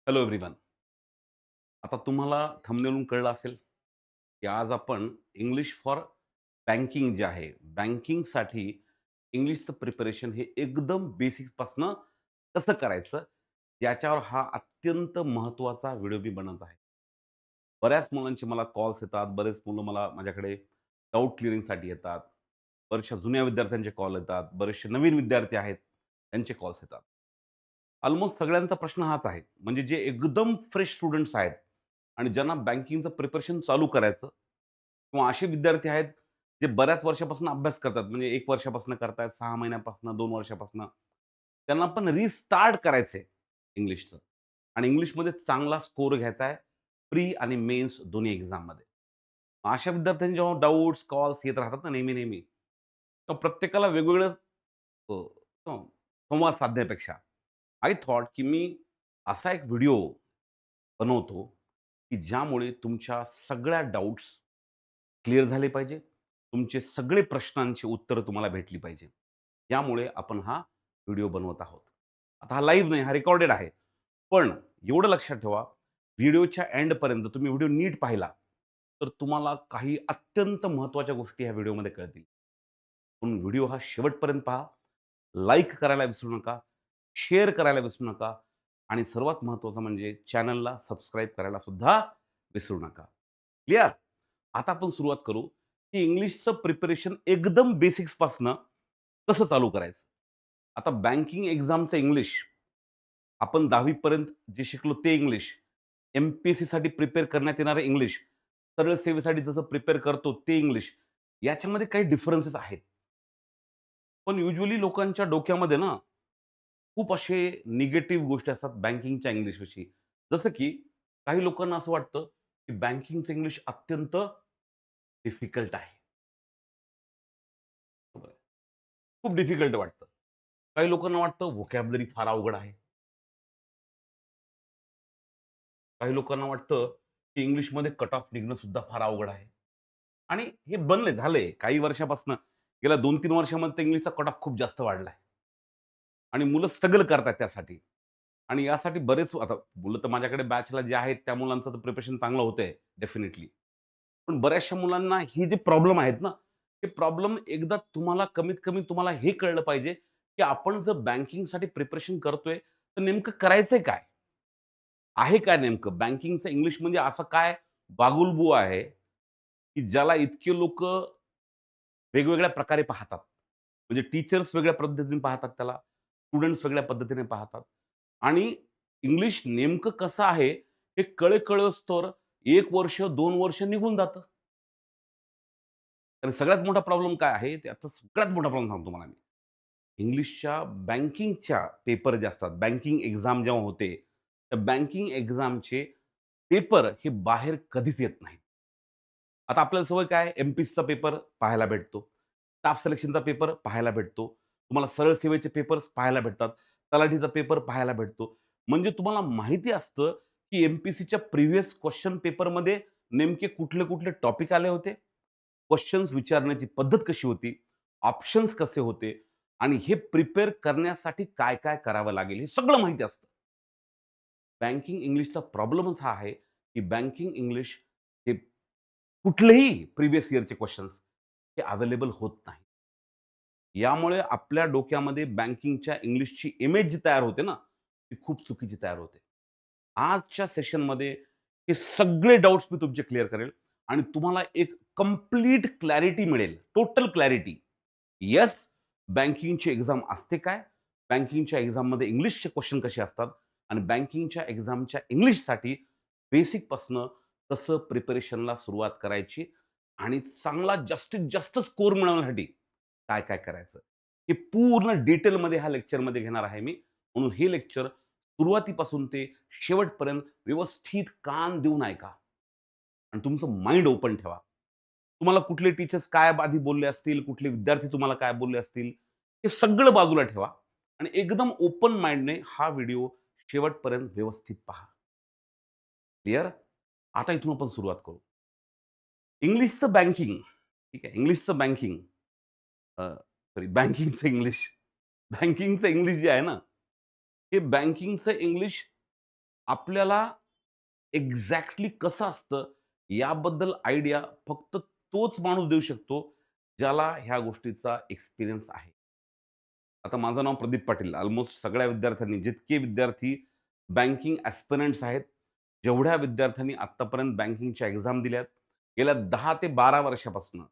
Hello everyone. आता तुम्हाला थंबनेलवरून कळलं असेल, की आज आपण इंग्लिश फॉर बँकिंग जे आहे, बँकिंगसाठी इंग्लिशचं प्रिपरेशन हे एकदम बेसिक्सपासनं कसं करायचं, याच्यावर हा अत्यंत महत्त्वाचा व्हिडिओ मी बनवत आहे. बऱ्याच मुलांचे मला कॉल्स येतात, बरेच मुलं मला माझ्याकडे डाऊट क्लिअरिंगसाठी येतात. बऱ्याचशा जुन्या विद्यार्थ्यांचे कॉल येतात, बरेचसे नवीन विद्यार्थी आहेत, त्यांचे कॉल्स येतात. ऑलमोस्ट सगळ्यांचा प्रश्न हाच आहे. म्हणजे जे एकदम फ्रेश स्टुडंट्स आहेत आणि ज्यांना बँकिंगचं प्रिपरेशन चालू करायचं किंवा असे विद्यार्थी आहेत, जे बऱ्याच वर्षापासून अभ्यास करतात. म्हणजे 1 वर्षापासून करतायत, 6 महिन्यापासून, 2 वर्षापासून. त्यांना पण रिस्टार्ट करायचंय इंग्लिशचं आणि इंग्लिशमध्ये चांगला स्कोर घ्यायचा आहे, प्री आणि मेन्स दोन्ही एक्झाममध्ये. अशा विद्यार्थ्यांचे जेव्हा डाउट्स, कॉल्स येत राहतात ना नेहमी-नेहमी, तर प्रत्येकाला वेगवेगळं अ, अ, संवाद साधण्यापेक्षा आय थॉट की मी असा एक व्हिडिओ बनवतो, की ज्यामुळे तुमच्या सगळ्या डाउट्स क्लिअर झाले पाहिजे. तुमचे सगळे प्रश्नांची उत्तरं तुम्हाला भेटली पाहिजे. यामुळे आपण हा व्हिडिओ बनवत आहोत. आता हा लाईव्ह नाही, हा रेकॉर्डेड आहे. पण एवढं लक्षात ठेवा, व्हिडिओच्या एंडपर्यंत तुम्ही व्हिडिओ नीट पाहिला, तर तुम्हाला काही अत्यंत महत्त्वाच्या गोष्टी ह्या व्हिडिओमध्ये कळतील. पण व्हिडिओ हा शेवटपर्यंत पहा. लाईक करायला विसरू नका, शेअर करायला विसरू नका आणि सर्वात महत्त्वाचं म्हणजे चॅनलला सबस्क्राईब करायला सुद्धा विसरू नका. क्लिअर? आता आपण सुरुवात करू, की इंग्लिशचं प्रिपरेशन एकदम बेसिक्सपासनं कसं चालू करायचं. आता बँकिंग एक्झामचं इंग्लिश आपण 10वी पर्यंत जे शिकलो ते इंग्लिश, एम-पी-एस-सीसाठी प्रिपेअर करण्यात येणारं इंग्लिश, सरळ सेवेसाठी जसं प्रिपेअर करतो ते इंग्लिश, याच्यामध्ये काही डिफरन्सेस आहेत. पण युजुअली लोकांच्या डोक्यामध्ये ना, खूप असे निगेटिव्ह गोष्टी असतात बँकिंगच्या इंग्लिशविषयी. जसं की काही लोकांना असं वाटतं, की बँकिंगचं इंग्लिश अत्यंत डिफिकल्ट आहे. बरोबर आहे. खूप डिफिकल्ट वाटतं. काही लोकांना वाटतं व्होकॅब्युलरी फार अवघड आहे. काही लोकांना वाटतं, की इंग्लिशमध्ये कट ऑफ निघणं सुद्धा फार अवघड आहे. आणि हे झालंय काही वर्षापासून गेल्या 2-3 वर्षामध्ये तर इंग्लिशचा कट ऑफ खूप जास्त वाढलाय. आणि मुलं स्ट्रगल करतात त्यासाठी. आणि यासाठी बरेच आता मुलं तर माझ्याकडे बॅचला जे आहेत त्या मुलांचं तर प्रिपरेशन चांगलं होतंय डेफिनिटली. पण बऱ्याचशा मुलांना ही जे प्रॉब्लेम आहेत ना, हे प्रॉब्लेम एकदा तुम्हाला कमीत कमी तुम्हाला हे कळलं पाहिजे, की आपण जर बँकिंगसाठी प्रिपरेशन करतोय, तर नेमकं करायचंय काय? आहे काय नेमकं? बँकिंगचं इंग्लिश म्हणजे असं काय बागुलबुवा आहे, की ज्याला इतके लोकं वेगवेगळ्या प्रकारे पाहतात. म्हणजे टीचर्स वेगळ्या पद्धतीने पाहतात त्याला, स्टुडंट्स वेगळ्या पद्धतीने पाहतात आणि इंग्लिश नेमकं कसं आहे, हे कळे-कळोस्तोवर 1 वर्ष, 2 वर्ष निघून जातं. आणि सगळ्यात मोठा प्रॉब्लेम काय आहे, त्याचा सगळ्यात मोठा प्रॉब्लेम सांगतो तुम्हाला मी. इंग्लिशच्या बँकिंगच्या पेपर जे असतात, बँकिंग एक्झाम जेव्हा होते, तर बँकिंग एक्झामचे पेपर हे बाहेर कधीच येत नाहीत. आता आपल्याला सवय काय एम-पी-एससीचा पेपर पाहायला भेटतो. स्टाफ सिलेक्शनचा पेपर पाहायला भेटतो. तुम्हाला सरळ सेवेचे पेपर्स पाहायला भेटतात. तलाठीचा पेपर पाहायला भेटतो. म्हणजे तुम्हाला माहिती असतं, की एम-पी-एससीच्या प्रिव्हियस क्वेशन पेपरमध्ये नेमके कुठले-कुठले टॉपिक आले होते. क्वेशन्स विचारण्याची पद्धत कशी होती, ऑप्शन्स कसे होते आणि हे प्रिपेअर करण्यासाठी काय-काय करावं लागेल, हे सगळं माहिती असतं. बँकिंग इंग्लिशचा प्रॉब्लेमच हा आहे, की बँकिंग इंग्लिश हे कुठलेही प्रिव्हियस इयरचे क्वेशन्स हे अवेलेबल होत नाही. यामुळे आपल्या डोक्यामध्ये बँकिंगच्या इंग्लिशची इमेज जी तयार होते ना, ती खूप चुकीची तयार होते. आजच्या सेशनमध्ये हे सगळे डाउट्स मी तुमचे क्लिअर करेल आणि तुम्हाला एक कंप्लीट क्लॅरिटी मिळेल. Total clarity. येस, बँकिंगची एक्झाम असते काय? बँकिंगच्या एक्झाममध्ये इंग्लिशचे क्वेश्चन कसे असतात? आणि बँकिंगच्या एक्झामच्या इंग्लिशसाठी बेसिकपासनं कसं प्रिपरेशनला सुरुवात करायची आणि चांगला जास्तीत जास्त स्कोर मिळवण्यासाठी काय-काय करायचं? हे पूर्ण डिटेलमध्ये ह्या लेक्चरमध्ये घेणार आहे मी. म्हणून हे लेक्चर सुरुवातीपासून ते शेवटपर्यंत व्यवस्थित कान देऊन ऐका आणि तुमचं माइंड ओपन ठेवा. तुम्हाला कुठले टीचर्स काय आधी बोलले असतील, कुठले विद्यार्थी तुम्हाला काय बोलले असतील, हे सगळं बाजूला ठेवा आणि एकदम ओपन माइंडने हा व्हिडिओ शेवटपर्यंत व्यवस्थित पहा. क्लिअर? आता इथून आपण सुरुवात करू. इंग्लिशचं बँकिंग, ठीक आहे. इंग्लिशचं बँकिंग सॉरी बँकिंगचं इंग्लिश. बँकिंगचं इंग्लिश जे आहे ना, हे बँकिंगचं इंग्लिश आपल्याला एक्झॅक्टली कसं असतं याबद्दल आयडिया फक्त तोच माणूस देऊ शकतो, ज्याला ह्या गोष्टीचा एक्सपिरियन्स आहे. आता माझं नाव प्रदीप पाटील. अल्मोस्ट सगळ्या विद्यार्थ्यांनी, जितके विद्यार्थी बँकिंग ॲस्पिरंट्स आहेत, जेवढ्या विद्यार्थ्यांनी आत्तापर्यंत बँकिंगच्या एक्झाम दिल्यात, गेल्या 10 ते 12 वर्षापासून,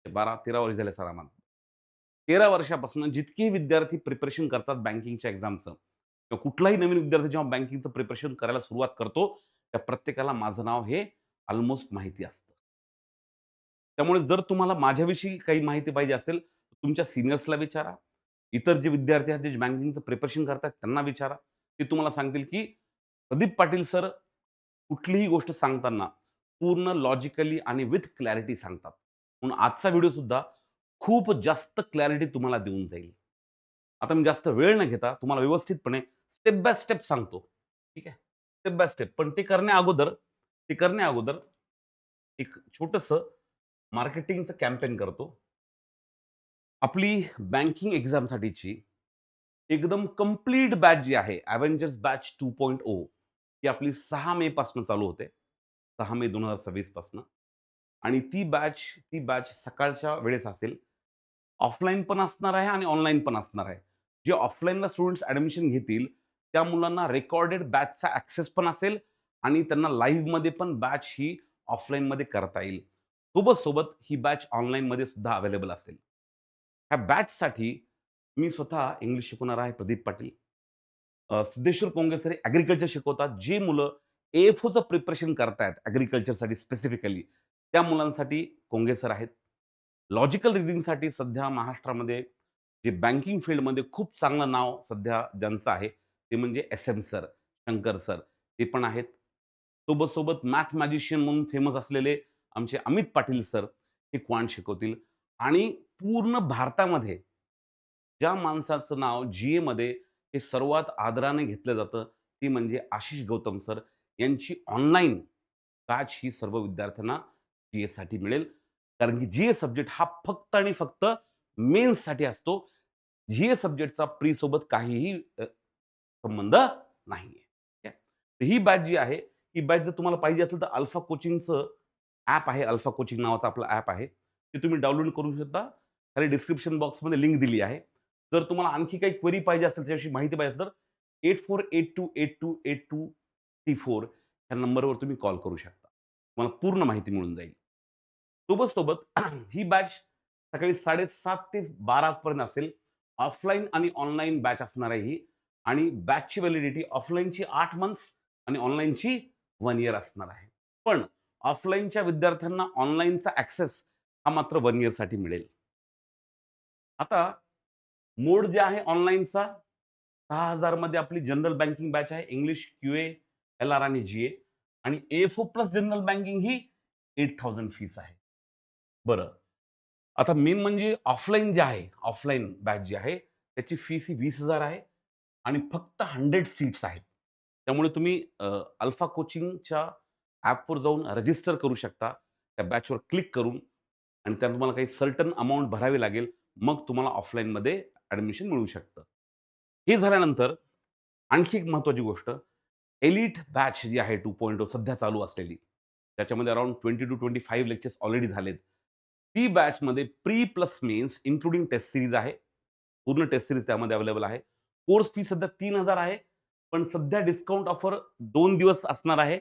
12-13 वर्ष झाले सर आम्हाला. 13 वर्षापासून जितकेही विद्यार्थी प्रिपरेशन करतात बँकिंगच्या एक्झामचं किंवा कुठलाही नवीन विद्यार्थी जेव्हा बँकिंगचं प्रिपरेशन करायला सुरुवात करतो, त्या प्रत्येकाला माझं नाव हे ऑलमोस्ट माहिती असतं. त्यामुळे जर तुम्हाला माझ्याविषयी काही माहिती पाहिजे असेल, तर तुमच्या सीनियर्सला विचारा. इतर जे विद्यार्थी आहेत, जे बँकिंगचं प्रिपरेशन करतायत त्यांना विचारा. ते तुम्हाला सांगतील, की प्रदीप पाटील सर कुठलीही गोष्ट सांगताना पूर्ण लॉजिकली आणि विथ क्लॅरिटी सांगतात. म्हणून आजचा व्हिडिओ सुद्धा खूप जास्त क्लॅरिटी तुम्हाला देऊन जाईल. आता मी जास्त वेळ न घेता तुम्हाला व्यवस्थितपणे स्टेप बाय स्टेप सांगतो. ठीक आहे? Step by step. पण ते करण्याअगोदर एक छोटंसं मार्केटिंगचं कॅम्पेन करतो. आपली बँकिंग एक्झामसाठीची एकदम कंप्लीट बॅच जी आहे, अव्हेंजर्स बॅच 2.0 ही आपली 6 मे पासून चालू होते. 6 मे 2026 पासून आणि ती बॅच सकाळच्या वेळेस असेल. ऑफलाईन पण असणार आहे आणि ऑनलाईन पण असणार आहे. जे ऑफलाईनला स्टुडंट्स ॲडमिशन घेतील, त्या मुलांना रेकॉर्डेड बॅचचा ॲक्सेस पण असेल आणि त्यांना लाईव्हमध्ये पण बॅच ही ऑफलाईनमध्ये करता येईल. सोबत-सोबत ही बॅच ऑनलाईनमध्ये सुद्धा अवेलेबल असेल. ह्या बॅचसाठी मी स्वतः इंग्लिश शिकवणार आहे प्रदीप पाटील. सिद्धेश्वर कोंगे सर ॲग्रीकल्चर शिकवतात. जे मुलं ए-एफ-ओचं प्रिपरेशन करतायत ॲग्रीकल्चरसाठी स्पेसिफिकली, त्या मुलांसाठी कोंगे सर आहेत. लॉजिकल रीडिंगसाठी सध्या महाराष्ट्रामध्ये जे बँकिंग फील्डमध्ये खूप चांगलं नाव सध्या ज्यांचं आहे, ते म्हणजे एस-एम सर, शंकर सर ते पण आहेत. सोबत मॅथ मॅजिशियन म्हणून फेमस असलेले आमचे अमित पाटील सर हे क्वांट शिकवतील आणि पूर्ण भारतामध्ये ज्या माणसाचं नाव जी-एमध्ये हे सर्वात आदराने घेतलं जातं, ते म्हणजे आशिष गौतम सर. यांची ऑनलाईन बॅच ही सर्व विद्यार्थ्यांना जी-एसाठी मिळेल. कारण की जी-ए सब्जेक्ट हा फक्त आणि फक्त मेन्ससाठी असतो. जी-ए सब्जेक्टचा प्रीसोबत काहीही संबंध नाहीये. ठीक आहे. तर ही बॅच जी आहे, ही बॅच जर तुम्हाला पाहिजे असेल तर अल्फा कोचिंगचं ॲप आहे. अल्फा कोचिंग नावाचं आपलं ॲप आहे. ते तुम्ही डाउनलोड करू शकता. खाली डिस्क्रिप्शन बॉक्समध्ये लिंक दिली आहे. जर तुम्हाला आणखी काही क्वेरी पाहिजे असेल, त्याच्याविषयी माहिती पाहिजे असेल तर 8482828234 ह्या नंबरवर तुम्ही कॉल करू शकता. तुम्हाला पूर्ण माहिती मिळून जाईल. सोबत ही बॅच सकाळी 7:30 ते 12 पर्यंत असेल. ऑफलाईन आणि ऑनलाईन बॅच असणार आहे ही आणि बॅचची व्हॅलिडिटी ऑफलाईनची 8 मंथ्स आणि ऑनलाईनची 1 इयर असणार आहे. पण ऑफलाईनच्या विद्यार्थ्यांना ऑनलाईनचा ॲक्सेस हा मात्र 1 इयरसाठी मिळेल. आता मोड जे आहे ऑनलाईनचा 6,000 मध्ये आपली जनरल बँकिंग बॅच आहे. इंग्लिश, क्यूए, एल-आर आणि जी-ए आणि ए-एफ-ओ प्लस जनरल बँकिंग ही 8,000 फीस आहे. बरं. आता मेन म्हणजे ऑफलाईन जे आहे, ऑफलाईन बॅच जी आहे, त्याची फीस ही 20,000 आहे आणि फक्त 100 सीट्स आहेत. त्यामुळे तुम्ही अल्फा कोचिंगच्या ॲपवर जाऊन रजिस्टर करू शकता. त्या बॅचवर क्लिक करून आणि त्यात तुम्हाला काही सर्टन अमाउंट भरावी लागेल. मग तुम्हाला ऑफलाईनमध्ये ॲडमिशन मिळू शकतं. हे झाल्यानंतर आणखी एक महत्त्वाची गोष्ट, एलीट बॅच जी आहे 2.0 सध्या चालू असलेली, त्याच्यामध्ये अराउंड 20 टू 25 लेक्चर्स ऑलरेडी झालेत. ती बॅचमध्ये pre plus mains including test series आहे. पूर्ण टेस्ट सीरीज त्यामध्ये अवेलेबल आहे. कोर्स फी सध्या 3,000 आहे. पण सध्या डिस्काउंट ऑफर 2 दिवस असणार आहे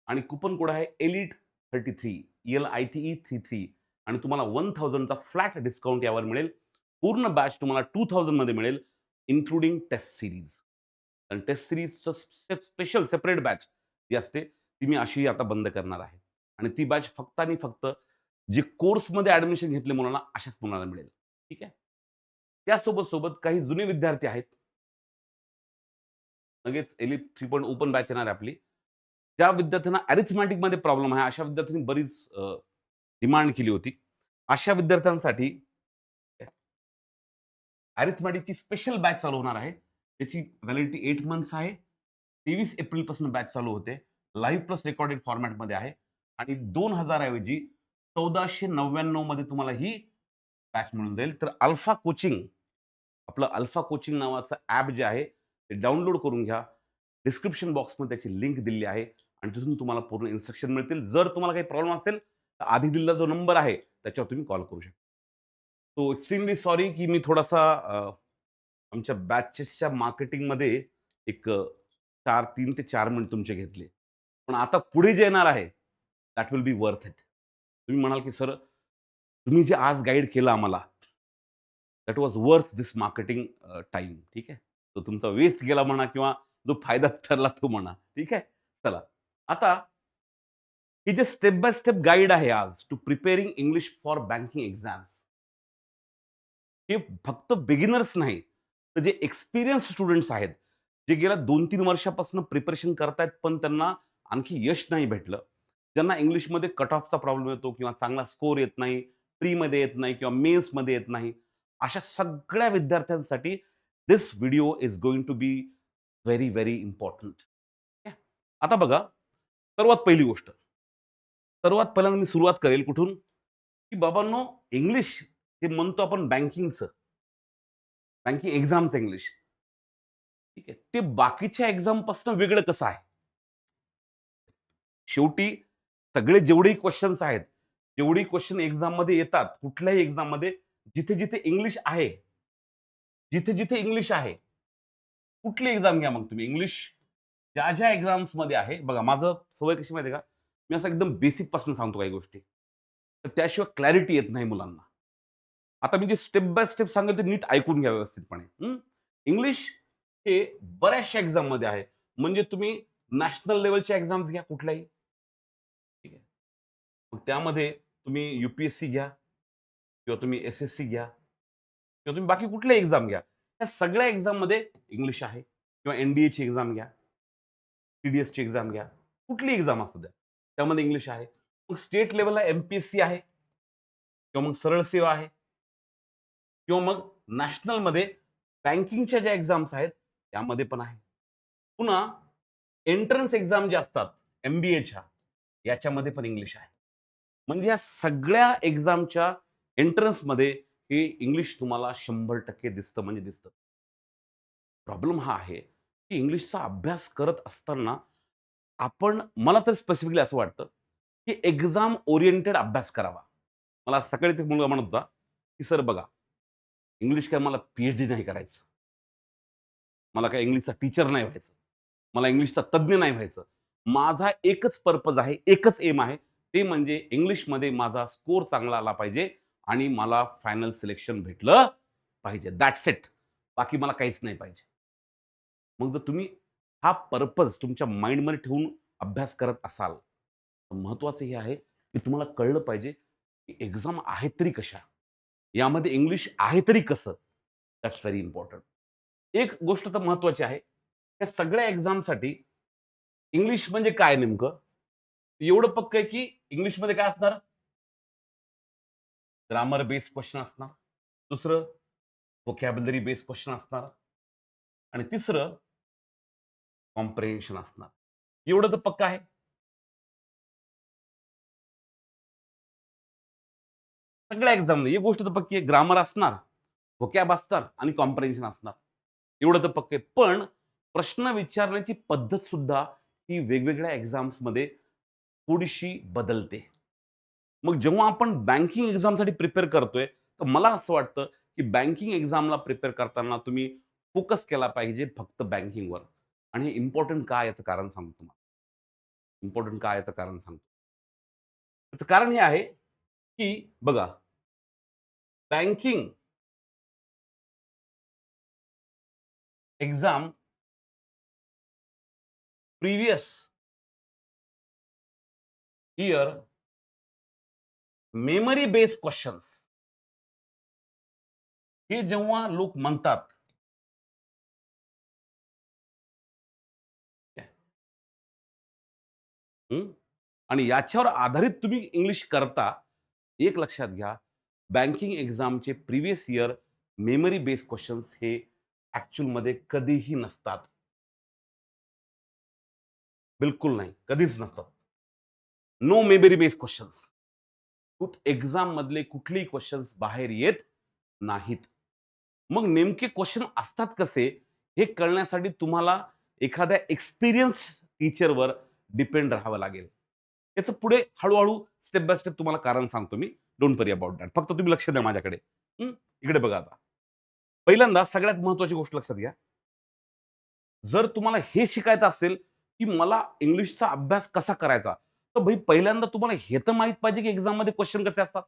आणि कुपन कोड आहे ELITE33 ELITE33 आणि तुम्हाला 1,000 चा फ्लॅट डिस्काउंट यावर मिळेल. पूर्ण बॅच तुम्हाला 2,000 मध्ये मिळेल, इन्क्लुडिंग टेस्ट सीरीज. आणि टेस्ट सीरीजचं स्पेशल सेपरेट बॅच जी असते, ती मी अशी आता बंद करणार आहे. आणि ती बॅच फक्त आणि फक्त जे कोर्समध्ये ॲडमिशन घेतले मुलांना, अशाच मुलांना मिळेल. ठीक आहे. त्यासोबत काही जुने विद्यार्थी आहेत. लगेच एलिट 3.0 ओपन बॅच येणार आहे आपली. ज्या विद्यार्थ्यांना अरिथमेटिकमध्ये प्रॉब्लेम आहे, अशा विद्यार्थ्यांनी बरीच डिमांड केली होती. अशा विद्यार्थ्यांसाठी अरिथमेटिकची स्पेशल बॅच चालू होणार आहे. त्याची व्हॅलिडिटी 8 मंथ्स आहे. 23 एप्रिलपासून बॅच चालू होते. लाईव्ह प्लस रेकॉर्डेड फॉर्मॅटमध्ये आहे आणि 2,000 ऐवजी 1,499 मध्ये तुम्हाला ही बॅच मिळून जाईल. तर अल्फा कोचिंग, आपलं अल्फा कोचिंग नावाचं ॲप जे आहे, ते डाउनलोड करून घ्या. डिस्क्रिप्शन बॉक्समध्ये त्याची लिंक दिलेली आहे आणि तिथून तुम्हाला पूर्ण इन्स्ट्रक्शन मिळतील. जर तुम्हाला काही प्रॉब्लेम असेल, तर आधी दिलेला जो नंबर आहे, त्याच्यावर तुम्ही कॉल करू शकता. सो एक्स्ट्रीमली सॉरी की मी थोडासा आमच्या बॅचेसच्या मार्केटिंगमध्ये एक 3 ते 4 मिनिट तुमचे घेतले. पण आता पुढे जे येणार आहे, that will be worth it. तुम्ही म्हणाल की "सर, तुम्ही जे आज गाईड केलं आम्हाला, that was worth this marketing time." ठीक आहे. तो तुमचा वेस्ट गेला म्हणा किंवा जो फायदा ठरला तो म्हणा. ठीक आहे. चला, आता हे जे स्टेप बाय स्टेप गाईड आहे आज to preparing English for banking exams. हे फक्त बिगिनर्स नाही, तर जे एक्सपिरियन्स स्टुडंट्स आहेत, जे गेल्या 2-3 वर्षापासून प्रिपरेशन करतायत, पण त्यांना आणखी यश नाही भेटलं. ज्यांना इंग्लिशमध्ये कट ऑफचा प्रॉब्लेम येतो किंवा चांगला स्कोर येत नाही, प्रीमध्ये येत नाही किंवा मेन्समध्ये येत नाही. अशा सगळ्या विद्यार्थ्यांसाठी this video is going to be very, very important. आता बघा, सर्वात पहिली गोष्ट, सर्वात पहिल्यांदा मी सुरुवात करेल कुठून, की बाबांनो, इंग्लिश जे म्हणतो आपण बँकिंगचं, बँकिंग एक्झामचं इंग्लिश, ठीक आहे. ते बाकीच्या एक्झामपासून वेगळं कसं आहे? शेवटी सगळे जेवढेही क्वेशन्स आहेत, जेवढी क्वेशन एक्झाममध्ये येतात, कुठल्याही एक्झाममध्ये जिथे-जिथे इंग्लिश आहे, जिथे-जिथे इंग्लिश आहे, कुठली एक्झाम घ्या मग तुम्ही इंग्लिश ज्या-ज्या एक्झाम्समध्ये आहे, बघा माझं सवय कशी माहिती आहे का? मी असं एकदम बेसिक पासून सांगतो काही गोष्टी. तर त्याशिवाय क्लॅरिटी येत नाही मुलांना. आता मी जे स्टेप बाय स्टेप सांगेल ते नीट ऐकून घ्या व्यवस्थितपणे. इंग्लिश हे बऱ्याचशा एक्झाममध्ये आहे. म्हणजे तुम्ही नॅशनल लेव्हलच्या एक्झाम्स घ्या कुठल्याही. ठीक आहे. मग त्यामध्ये तुम्ही यू-पी-एस-सी घ्या किंवा तुम्ही एस-एस-सी घ्या किंवा तुम्ही बाकी कुठल्याही एक्झाम घ्या. त्या सगळ्या एक्झाममध्ये इंग्लिश आहे किंवा एन-डी-एची एक्झाम घ्या, टी-डी-एसची एक्झाम घ्या. कुठलीही एक्झाम असू द्या. त्यामध्ये इंग्लिश आहे. मग स्टेट लेव्हलला एम-पी-एस-सी आहे किंवा मग सरळ सेवा आहे किंवा मग नॅशनलमध्ये बँकिंगच्या ज्या एक्झाम्स आहेत, त्यामध्ये पण आहे. पुन्हा एंट्रन्स एक्झाम ज्या असतात, एम-बी-एच्या, याच्यामध्ये पण इंग्लिश आहे. म्हणजे या सगळ्या एक्झामच्या एंट्रन्समध्ये हे इंग्लिश तुम्हाला 100% दिसतं म्हणजे दिसतं. प्रॉब्लेम हा आहे, की इंग्लिशचा अभ्यास करत असताना आपण, मला तर स्पेसिफिकली असं वाटतं, की एक्झाम ओरिएंटेड अभ्यास करावा. मला सकाळीच एक मुलगा म्हणत होता, की "सर बघा, इंग्लिश काय मला पी-एच-डी नाही करायचं. मला काय इंग्लिशचा टीचर नाही व्हायचं. मला इंग्लिशचा तज्ञ नाही व्हायचं. माझा एकच पर्पज आहे, एकच एम आहे. ते म्हणजे इंग्लिशमध्ये माझा स्कोर चांगला आला पाहिजे आणि मला फायनल सिलेक्शन भेटलं पाहिजे. That's it. बाकी मला काहीच नाही पाहिजे." मग जर तुम्ही हा पर्पज तुमच्या माइंडमध्ये ठेवून अभ्यास करत असाल, तर महत्त्वाचं हे आहे, की तुम्हाला कळलं पाहिजे, की एक्झाम आहे तरी कशा? यामध्ये इंग्लिश आहे तरी कसं? That's very important. एक गोष्ट तर महत्त्वाची आहे. त्या सगळ्या एक्झामसाठी इंग्लिश म्हणजे काय नेमकं? एवढं पक्कं आहे, की इंग्लिशमध्ये काय असणार? ग्रामर बेस्ड क्वेश्चन असणार. दुसरं व्होकॅब्युलरी बेस्ड क्वेश्चन असणार आणि तिसरं कॉम्प्रिहेन्शन असणार. एवढं तर पक्कं आहे. सगळ्या एक्झाममध्ये एक गोष्ट तर पक्की आहे, ग्रामर असणार, व्होकॅब असणार आणि कॉम्प्रिहेन्शन असणार. एवढं तर पक्कं आहे. पण प्रश्न विचारण्याची पद्धत सुद्धा ही वेगवेगळ्या एक्झाम्समध्ये थोडीशी बदलते. मग जेव्हा आपण बँकिंग एक्झामसाठी प्रिपेअर करतोय, तर मला असं वाटतं, की बँकिंग एक्झामला प्रिपेअर करताना तुम्ही फोकस केला पाहिजे फक्त बँकिंगवर. आणि हे इम्पोर्टंट का आहे याचं कारण सांगतो तुम्हाला. इम्पोर्टंट का आहे याचं कारण सांगतो. त्याचं कारण हे आहे, की बघा, banking exam previous year memory based questions हे जेव्हा लोक म्हणतात, हं, आणि याच्यावर आधारित तुम्ही इंग्लिश करता, एक लक्षात घ्या, बँकिंग एक्झामचे previous year memory based questions हे ॲक्चुअलमध्ये कधीही नसतात. बिलकुल नाही. कधीच नसतात. No memory based questions. एक्झाममधले कुठलेही क्वेश्चन्स बाहेर येत नाहीत. मग नेमके क्वेश्चन असतात कसे, हे कळण्यासाठी तुम्हाला एखाद्या एक्सपिरियन्स टीचरवर डिपेंड राहावं लागेल. याचं पुढे हळू स्टेप बाय स्टेप तुम्हाला कारण सांगतो मी. Don't worry about that. फक्त तुम्ही लक्ष द्या माझ्याकडे. हं. इकडे बघा आता. पहिल्यांदा सगळ्यात महत्त्वाची गोष्ट लक्षात घ्या. जर तुम्हाला हे शिकायचं असेल, की मला इंग्लिशचा अभ्यास कसा करायचा, तर भाई पहिल्यांदा तुम्हाला हे तर माहीत पाहिजे, की एक्झाममध्ये क्वेश्चन कसे असतात.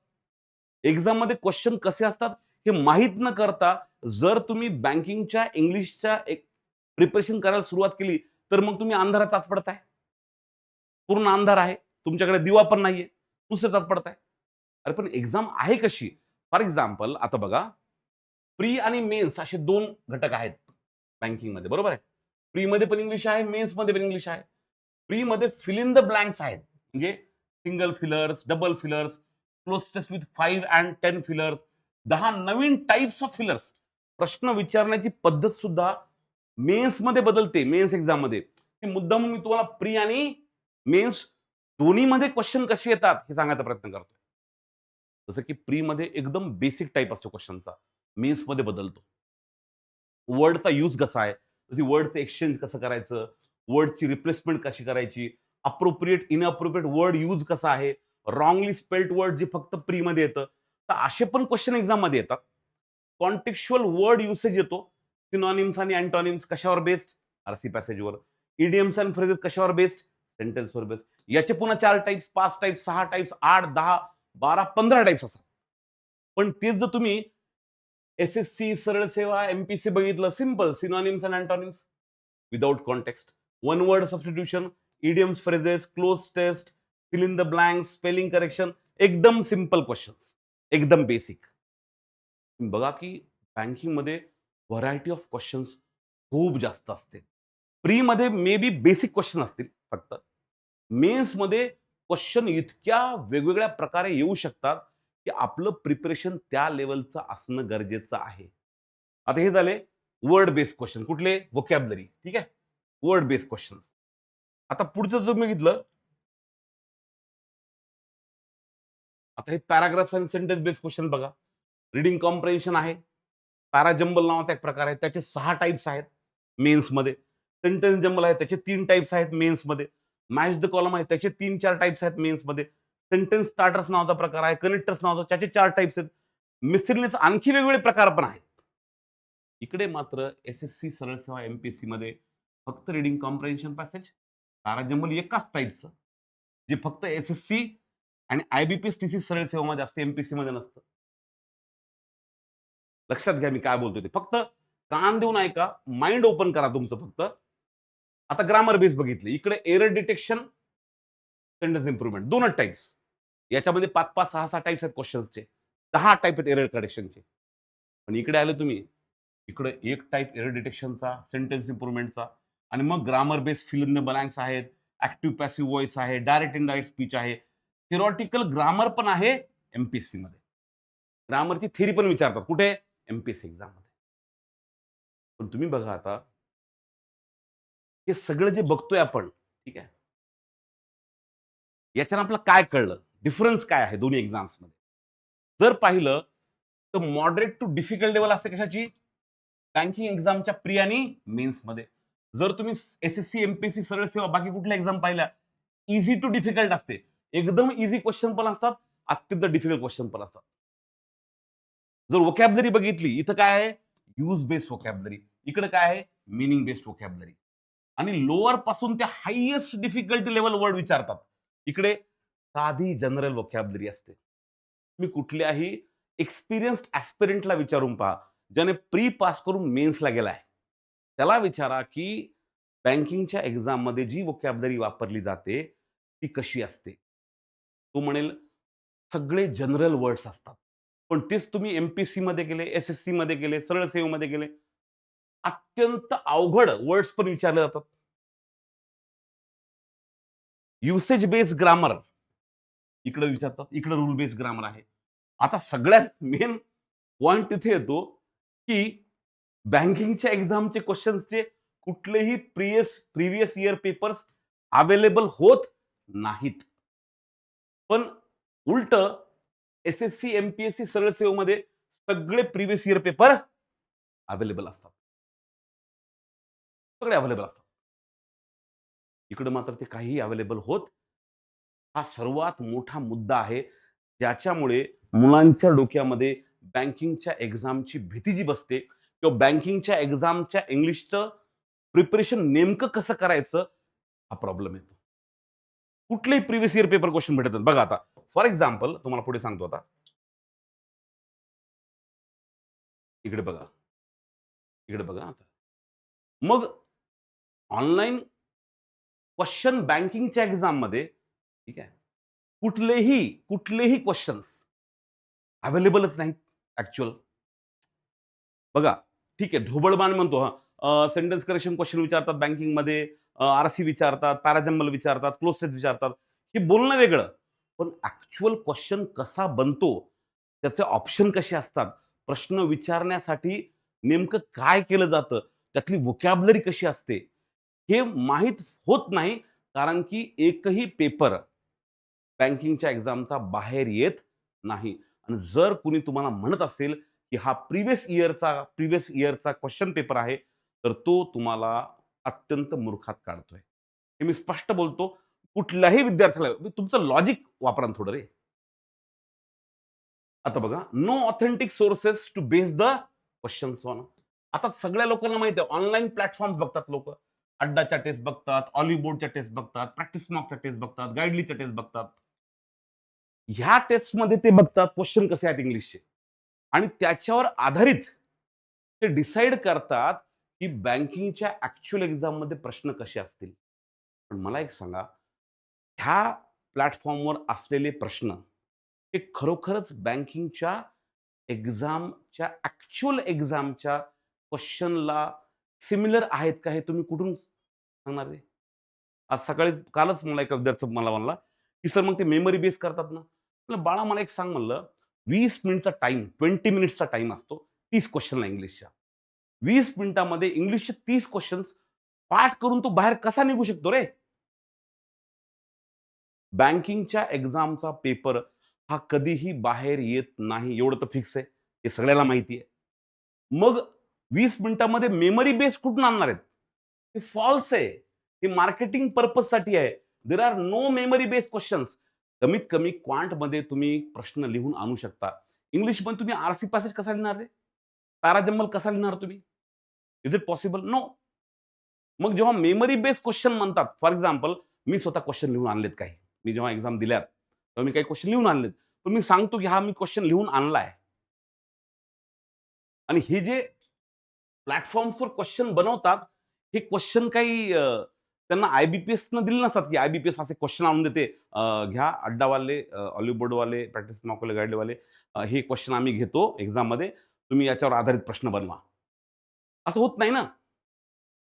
एक्झाममध्ये क्वेश्चन कसे असतात हे माहीत न करता जर तुम्ही बँकिंगच्या इंग्लिशच्या एक प्रिपरेशन करायला सुरुवात केली, तर मग तुम्ही अंधारात चाचपडताय. पूर्ण अंधार आहे. तुमच्याकडे दिवा पण नाहीये. नुसते चाचपडताय. अरे पण एक्झाम आहे कशी? फॉर एक्झाम्पल आता बघा, प्री आणि मेन्स असे 2 घटक आहेत बँकिंगमध्ये, बरोबर आहे? प्रीमध्ये पण इंग्लिश आहे, मेन्समध्ये पण इंग्लिश आहे. प्रीमध्ये फिल इन द ब्लँक्स आहेत. म्हणजे single fillers, double fillers, cloze test with 5 and 10 fillers, 10 Naveen types of fillers. प्रश्न विचारण्याची पद्धत सुद्धा मेन्समध्ये बदलते, मेन्स एक्झाममध्ये. हे मुद्दाम मी तुम्हाला प्री आणि मेन्स दोन्हीमध्ये क्वेश्चन कसे येतात हे सांगायचा प्रयत्न करतोय. जसं की प्रीमध्ये एकदम बेसिक टाइप असतो क्वेश्चनचा, मेन्समध्ये बदलतो. वर्डचा यूज कसा आहे, ती वर्डचं एक्सचेंज कसं करायचं, वर्डची रिप्लेसमेंट कशी करायची, अप्रोप्रिएट, इनअप्रोप्रिएट वर्ड यूज कसा आहे, रॉंगली स्पेल्ड वर्ड जे फक्त प्रीमध्ये येतं. तर असे पण क्वेश्चन एक्झाममध्ये येतात. कॉन्टेक्स्चुअल वर्ड युसेज येतो. सिनॉनिम्स आणि अँटोनिम्स कशावर बेस्ड? आरसी पॅसेजवर. इडियम्स अँड फ्रेजेस कशावर बेस्ड? सेंटेन्सवर बेस्ड. याचे पुन्हा 4 टाइप्स, 5 टाइप्स, 6 टाइप्स, 8, 10, 12, 15 टाइप्स असतात. पण तेच जर तुम्ही एस-एस-सी, सरळ सेवा, एम-पी-सी बघितलं, simple synonyms and antonyms without context. One word substitution, idioms, phrases, cloze test, fill in the blanks, spelling correction, एकदम सिंपल क्वेश्चन्स, एकदम बेसिक. बघा की बँकिंगमध्ये व्हरायटी ऑफ क्वेश्चन्स खूप जास्त असते. प्रीमध्ये मे बी बेसिक क्वेश्चन असतील फक्त. मेन्समध्ये क्वेश्चन इतक्या वेगवेगळ्या प्रकारे येऊ शकतात, की आपलं प्रिपरेशन त्या लेव्हलचं असणं गरजेचं आहे. आता हे झाले वर्ड बेस्ड क्वेश्चन. कुठले? व्होकॅब्युलरी. ठीक आहे. Word based questions. आता पुढचं जर बघितलं, आता हे पॅराग्राफ्स आणि सेंटेन्स बेस्ड क्वेश्चन बघा. रीडिंग कॉम्प्रिहेन्शन आहे. पॅराजंबल नावाचा एक प्रकार आहे. त्याचे 6 टाइप्स आहेत मेन्समध्ये. सेंटेन्स जंबल आहे त्याचे 3 टाइप्स आहेत मेन्समध्ये. मॅच द कॉलम आहे त्याचे 3-4 टाइप्स आहेत मेन्समध्ये. सेंटेन्स स्टार्टर्स नावाचा प्रकार आहे. कनेक्टर्स नावाचा त्याचे 4 टाइप्स आहेत. मिसलिनियस आणखी वेगवेगळे प्रकार पण आहेत. इकडे मात्र एस-एस-सी, सरळ सेवा, एम-पी-एस-सी मध्ये फक्त रीडिंग कॉम्प्रिहेन्शन पॅसेज, पॅराजंबल एकाच टाइपचं, जे फक्त एस-एस-सी आणि आय-बी-पी-एस, टी-सी, सरळ सेवामध्ये असते, एम-पी-एस-सी मध्ये नसतं. लक्षात घ्या मी काय बोलतोय ते. फक्त कान देऊन ऐका, माइंड ओपन करा तुमचं फक्त. आता ग्रामर बेस बघितलं. इकडे एरर डिटेक्शन, सेंटेन्स इम्प्रुव्हमेंट 2च टाइप्स. याच्यामध्ये 5-5, 6-6 टाइप्स आहेत क्वेश्चन्सचे. 10 टाइप आहेत एरर करेक्शनचे. पण इकडे आले तुम्ही, इकडे एक टाइप एरर डिटेक्शनचा, सेंटेन्स इम्प्रुव्हमेंटचा आणि मग grammar base fill in the blanks आहेत, ॲक्टिव्ह पॅसिव्ह व्हॉईस आहे, डायरेक्ट इनडायरेक्ट स्पीच आहे. थिअरॉटिकल ग्रामर पण आहे एम-पी-एस-सी मध्ये. ग्रामरची थिअरी पण विचारतात. कुठे? एम-पी-एस-सी एक्झाममध्ये. पण तुम्ही बघा आता, हे सगळं जे बघतोय आपण, ठीक आहे. याच्यानं आपल्याला काय कळलं? डिफरन्स काय आहे दोन्ही एक्झाम्समध्ये? जर पाहिलं तर मॉडरेट टू डिफिकल्ट लेव्हल असते कशाची? बँकिंग एक्झामच्या प्री आणि मेन्समध्ये. जर तुम्ही एस-एस-सी, एम-पी-एस-सी, सरळ सेवा, बाकी कुठल्या एक्झाम पाहिल्या, ईझी टू डिफिकल्ट असते. एकदम ईझी क्वेश्चन पण असतात, अत्यंत डिफिकल्ट क्वेश्चन पण असतात. जर व्होकॅब्युलरी बघितली, इथं काय आहे? Use based vocabulary. इकडे काय आहे? Meaning based vocabulary. आणि लोअर पासून त्या हायेस्ट डिफिकल्टी लेवल वर्ड विचारतात. इकडे साधी जनरल व्होकॅब्युलरी असते. तुम्ही कुठल्याही एक्सपिरियन्स्ड ॲस्पिरंटला विचारून पहा, ज्याने प्री पास करून मेन्सला गेलाय. त्याला विचारा, की बँकिंगच्या एक्झाममध्ये जी व्होकॅब्युलरी वापरली जाते, ती कशी असते? तो म्हणेल, सगळे जनरल वर्ड्स असतात. पण तेच तुम्ही एम-पी-एस-सीमध्ये गेले, एस-एस-सीमध्ये गेले, सरळ सेवेमध्ये गेले, अत्यंत अवघड वर्ड्स पण विचारले जातात. युसेज बेस्ड ग्रामर इकडे विचारतात, इकडे रूल बेस्ड ग्रामर आहे. आता सगळ्यात मेन पॉइंट तिथे येतो, की बँकिंगच्या एक्झामचे क्वेशन्सचे कुठलेही प्रिव्हियस इयर पेपर्स अवेलेबल होत नाहीत. पण उलटं एस-एस-सी, एम-पी-एस-सी, सरळ सेवेमध्ये सगळे प्रिव्हियस इयर पेपर अवेलेबल असतात. सगळे अवेलेबल असतात. इकडे मात्र ते काहीही अवेलेबल होत. हा सर्वात मोठा मुद्दा आहे, ज्याच्यामुळे मुलांच्या डोक्यामध्ये बँकिंगच्या एक्झामची भीती जी बसते किंवा बँकिंगच्या एक्झामच्या इंग्लिशचं प्रिपरेशन नेमकं कसं करायचं, हा प्रॉब्लेम येतो. कुठलेही प्रिव्हियस इयर पेपर क्वेश्चन भेटतात. बघा आता, फॉर एक्झाम्पल तुम्हाला पुढे सांगतो आता. इकडे बघा, इकडे बघा आता. मग ऑनलाईन क्वेश्चन बँकिंगच्या एक्झाममध्ये ठीक आहे, कुठलेही क्वेश्चन्स अवेलेबलच नाहीत ॲक्चुअल. बघा, ठीक आहे, ढोबळमान म्हणतो हां, सेंटेन्स करेक्शन क्वेश्चन विचारतात बँकिंगमध्ये, आर-सी विचारतात, पॅराजंबल विचारतात, क्लोज टेस्ट विचारतात. हे बोलणं वेगळं. पण ॲक्चुअल क्वेश्चन कसा बनतो, त्याचे ऑप्शन कसे असतात, प्रश्न विचारण्यासाठी नेमकं काय केलं जातं, त्यातली व्होकॅब्युलरी कशी असते, हे माहीत होत नाही. कारण की एकही पेपर बँकिंगच्या एक्झामचा बाहेर येत नाही. आणि जर कुणी तुम्हाला म्हणत असेल, की हा प्रिव्हियस इयरचा क्वेश्चन पेपर आहे, तर तो तुम्हाला अत्यंत मूर्खात काढतोय. हे मी स्पष्ट बोलतो. कुठल्याही विद्यार्थ्याला तुमचं लॉजिक वापरा ना थोडं रे. आता बघा, no authentic sources to base the questions on. आता सगळ्या लोकांना माहिती आहे, ऑनलाईन प्लॅटफॉर्म्स बघतात लोकं. अड्डाच्या टेस्ट बघतात, ऑलिव्ह बोर्डच्या टेस्ट बघतात, प्रॅक्टिस मॉकच्या टेस्ट बघतात, गाईडलीच्या टेस्ट बघतात. ह्या टेस्टमध्ये ते बघतात क्वेश्चन कसे आहेत इंग्लिशचे आणि त्याच्यावर आधारित ते डिसाईड करतात, की बँकिंगच्या ॲक्चुअल एक्झाममध्ये प्रश्न कसे असतील. पण मला एक सांगा, ह्या प्लॅटफॉर्मवर असलेले प्रश्न हे खरोखरच बँकिंगच्या ॲक्चुअल एक्झामच्या क्वेश्चनला सिमिलर आहेत का, हे तुम्ही कुठून सांगणार रे? आज सकाळी कालच मला एका विद्यार्थी मला म्हणला, की "सर मग ते मेमरी बेस करतात ना?" म्हणलं, "बाळा मला एक सांग" म्हणलं, 20 मिनिटचा टाईम, 20 मिनिट्सचा टाईम असतो 30 क्वेश्चनला इंग्लिशच्या. 20 मिनिटामध्ये इंग्लिशचे 30 क्वेश्चन्स पाठ करून तो बाहेर कसा निघू शकतो रे? बँकिंगच्या एक्झामचा पेपर हा कधीही बाहेर येत नाही, एवढं तर फिक्स आहे. हे सगळ्याला माहिती आहे. मग 20 मिनिटामध्ये मेमरी बेस कुठून आणणार आहेत? हे फॉल्स आहे. हे मार्केटिंग पर्पजसाठी आहे. There are no memory based questions. कमीत कमी क्वांटमध्ये तुम्ही प्रश्न लिहून आणू शकता. इंग्लिशमध्ये तुम्ही आर-सी पॅसेज कसा लिहिणार रे? पॅराजंबल कसा लिहिणार तुम्ही? Is it possible? नो. मग जेव्हा मेमरी बेस्ड क्वेश्चन म्हणतात, फॉर एक्झाम्पल मी स्वतः क्वेश्चन लिहून आणलेत काही. मी जेव्हा एक्झाम दिल्यात, तेव्हा मी काही क्वेश्चन लिहून आणलेत. पण मी सांगतो की हा मी क्वेश्चन लिहून आणलाय. आणि हे जे प्लॅटफॉर्म्सवर क्वेश्चन बनवतात, हे क्वेश्चन काही त्यांना आय-बी-पी-एसनं दिले नसतात, की आय-बी-पी-एस असे क्वेश्चन आणून देते. घ्या अड्डावाले, ऑलिव्ह बोर्डवाले, प्रॅक्टिस मॉकवाले, गाईडवाले, हे क्वेश्चन आम्ही घेतो एक्झाममध्ये. तुम्ही याच्यावर आधारित प्रश्न बनवा. असं होत नाही ना.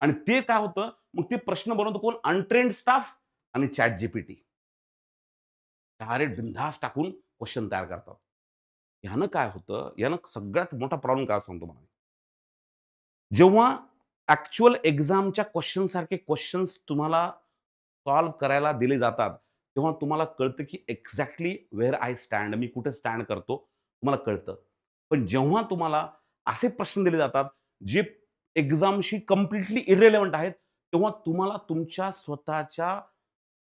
आणि ते काय होतं, मग ते प्रश्न बनवतो कोण? अनट्रेन्ड स्टाफ आणि ChatGPT. डायरेक्ट बिनधास्त टाकून क्वेश्चन तयार करतात. ह्यानं काय होतं, यानं सगळ्यात मोठा प्रॉब्लेम काय सांगतो मला. जेव्हा ॲक्चुअल एक्झामच्या क्वेश्चनसारखे क्वेश्चन्स तुम्हाला सॉल्व्ह करायला दिले जातात, तेव्हा तुम्हाला कळतं की एक्झॅक्टली व्हेअर आय स्टँड, मी कुठे स्टँड करतो, तुम्हाला कळतं. पण जेव्हा तुम्हाला असे प्रश्न दिले जातात, जे एक्झामशी कंप्लीटली इर्रेलेव्हंट आहेत, तेव्हा तुम्हाला तुमच्या स्वतःच्या